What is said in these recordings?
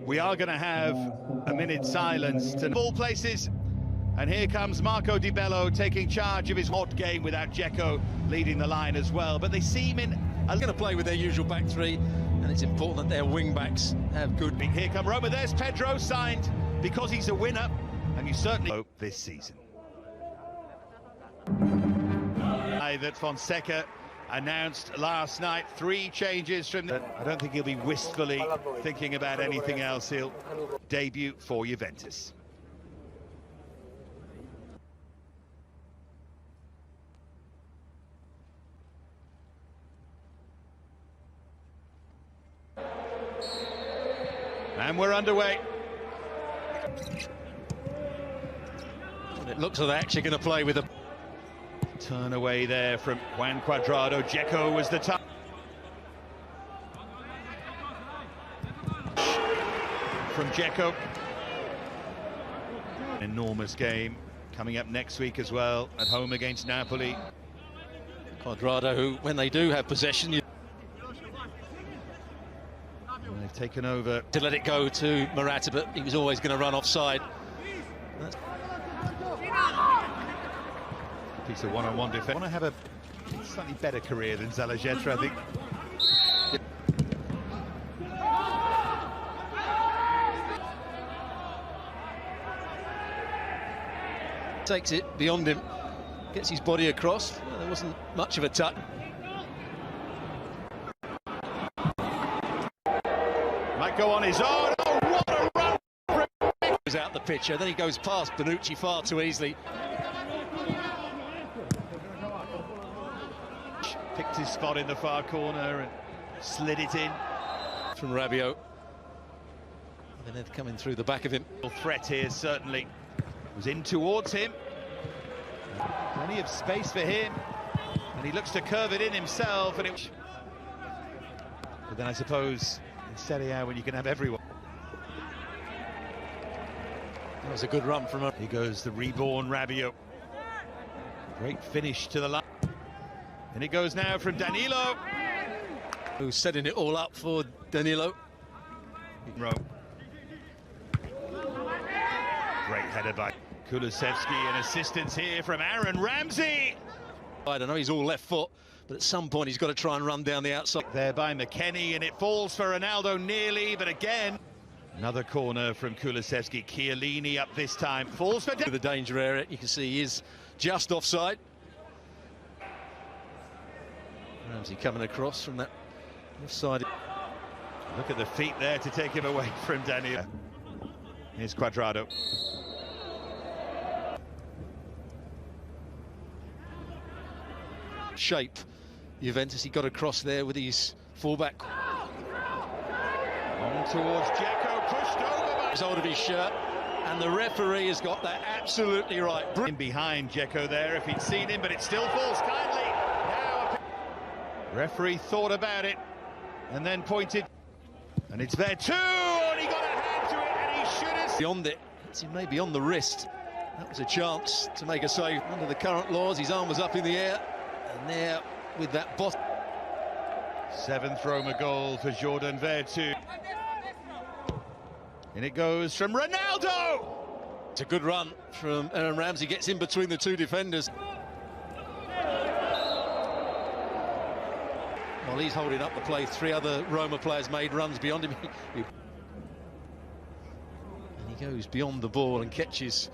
We are going to have a minute's silence to all places. And here comes Marco Di Bello taking charge of his hot game without Dzeko leading the line as well. But they seem in... They're going to play with their usual back three, and it's important that their wing-backs have good... Here come Roma, there's Pedro signed because he's a winner, and you certainly hope this season. That Fonseca announced last night 3 changes from... I don't think he'll be wistfully thinking about anything else. He'll debut for Juventus. And we're underway. And it looks like they're actually going to play with a turn away there from Juan Cuadrado. Dzeko was the top. From Dzeko. Enormous game coming up next week as well, at home against Napoli. Cuadrado, who, when they do have possession, they've taken over to let it go to Morata, but he was always going to run offside. Piece of one-on-one defense. Want to have a slightly better career than Zalajetra, I think. Takes it beyond him, gets his body across. Well, there wasn't much of a touch. Might go on his own. Oh, what a run! Goes out the picture, then he goes past Bonucci far too easily. Picked his spot in the far corner and slid it in. From Rabiot. And then coming through the back of him. Threat here, certainly. Was in towards him. Plenty of space for him. And he looks to curve it in himself. And it... But then I suppose in Serie A, when you can have everyone. That was a good run from him. Here goes the reborn Rabiot. Great finish to the line. And it goes now from Danilo. Who's setting it all up for Danilo. Great header by Kulusevski, and assistance here from Aaron Ramsey. I don't know, he's all left foot, but at some point he's got to try and run down the outside. There by McKennie, and it falls for Ronaldo nearly, but again. Another corner from Kulusevski. Chiellini up this time. Falls for... The danger area, you can see he is just offside. Ramsey coming across from that left side. Look at the feet there to take him away from Danilo. Here's Cuadrado. Shape. Juventus, he got across there with his fullback. On towards Dzeko, pushed over by... He's hold of his shirt, and the referee has got that absolutely right. In behind Dzeko there if he'd seen him, but it still falls kindly. Now referee thought about it and then pointed, and it's there too, and he got a hand to it, and he should have... Beyond it, it's maybe on the wrist. That was a chance to make a save. Under the current laws, his arm was up in the air, and there with that bottom. 7th Roma goal for Jordan Vertu. And it goes from Ronaldo! It's a good run from Aaron Ramsey, gets in between the 2 defenders. While he's holding up the play, 3 other Roma players made runs beyond him. And he goes beyond the ball and catches.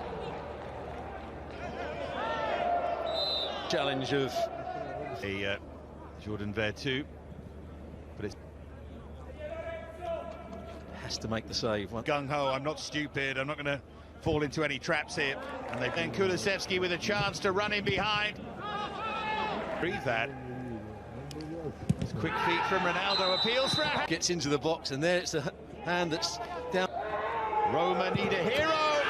Challenge of Jordan Vertu, but it has to make the save. Gung-ho, I'm not stupid, I'm not going to fall into any traps here. And then Kulusevski with a chance to run in behind. Breathe that. Quick feet from Ronaldo, appeals for a... Gets into the box, and there it's a hand that's down. Roma need a hero!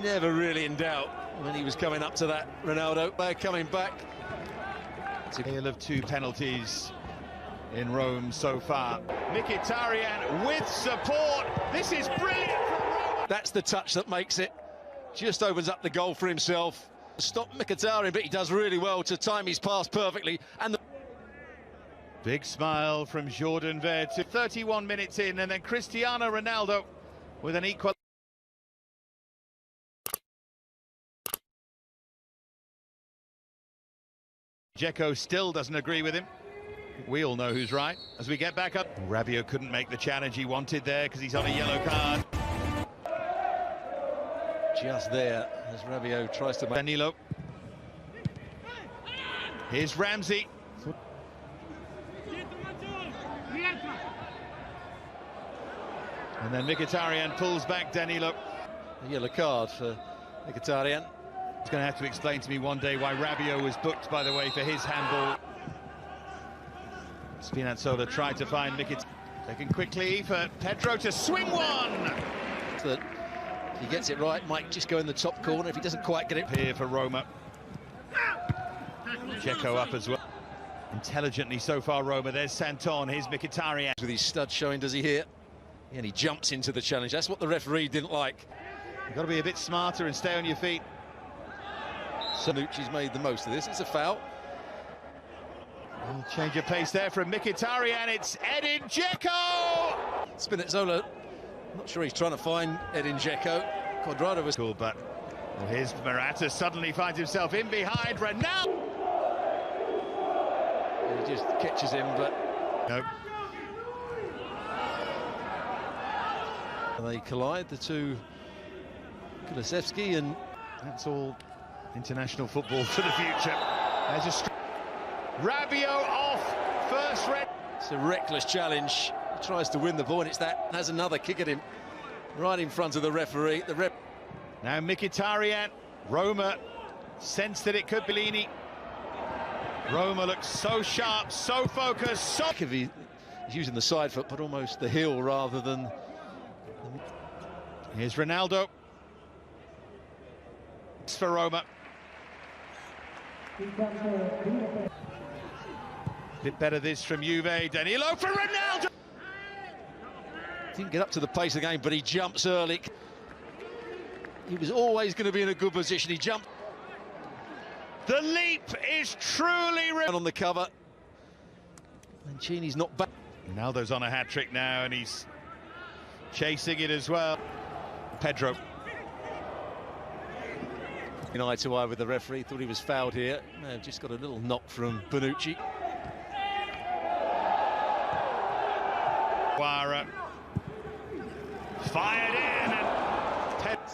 Never really in doubt when he was coming up to that Ronaldo. They're coming back. It's a tale of 2 penalties in Rome so far. Mkhitaryan with support. This is brilliant from Roma. That's the touch that makes it. Just opens up the goal for himself. Stop Mkhitaryan, but he does really well to time his pass perfectly. And Big smile from Jordan Ver to 31 minutes in, and then Cristiano Ronaldo with an equal. Dzeko still doesn't agree with him. We all know who's right as we get back up. Rabiot couldn't make the challenge he wanted there because he's on a yellow card. Just there as Rabiot tries to make Danilo. Here's Ramsey. And then Mkhitaryan pulls back Danilo. a yellow card for Mkhitaryan. He's going to have to explain to me one day why Rabiot was booked, by the way, for his handball. Spinazzola tried to find Mkhitaryan. Taken quickly for Pedro to swing one. That if he gets it right, might just go in the top corner. If he doesn't quite get it here for Roma. Dzeko up as well. Intelligently so far, Roma. There's Santon. Here's Mkhitaryan. With his stud showing, does he here? And he jumps into the challenge. That's what the referee didn't like. You've got to be a bit smarter and stay on your feet. Sanucci's made the most of this. It's a foul. Change of pace there from Mkhitaryan. It's Edin Dzeko! Spinazzola, not sure he's trying to find Edin Dzeko. Quadrado was cool, but well, here's Morata suddenly finds himself in behind Ronaldo. He just catches him, but no. They collide, the two, Kulusevski, and that's all international football for the future. There's a Rabiot off, first red. It's a reckless challenge. He tries to win the ball, and it's that. Has another kick at him, right in front of the referee. Now Mkhitaryan, Roma sensed that it could be Lini. Roma looks so sharp, so focused, so... He's using the side foot, but almost the heel rather than... Here's Ronaldo. It's for Roma. Bit better this from Juve. Danilo for Ronaldo. Didn't get up to the pace of the game, but he jumps early. He was always going to be in a good position. He jumped. The leap is truly on the cover. Mancini's not back. Ronaldo's on a hat-trick now, and he's chasing it as well. Pedro. In eye to eye with the referee, thought he was fouled here. No, just got a little knock from Bonucci. Fired in, and Pedro.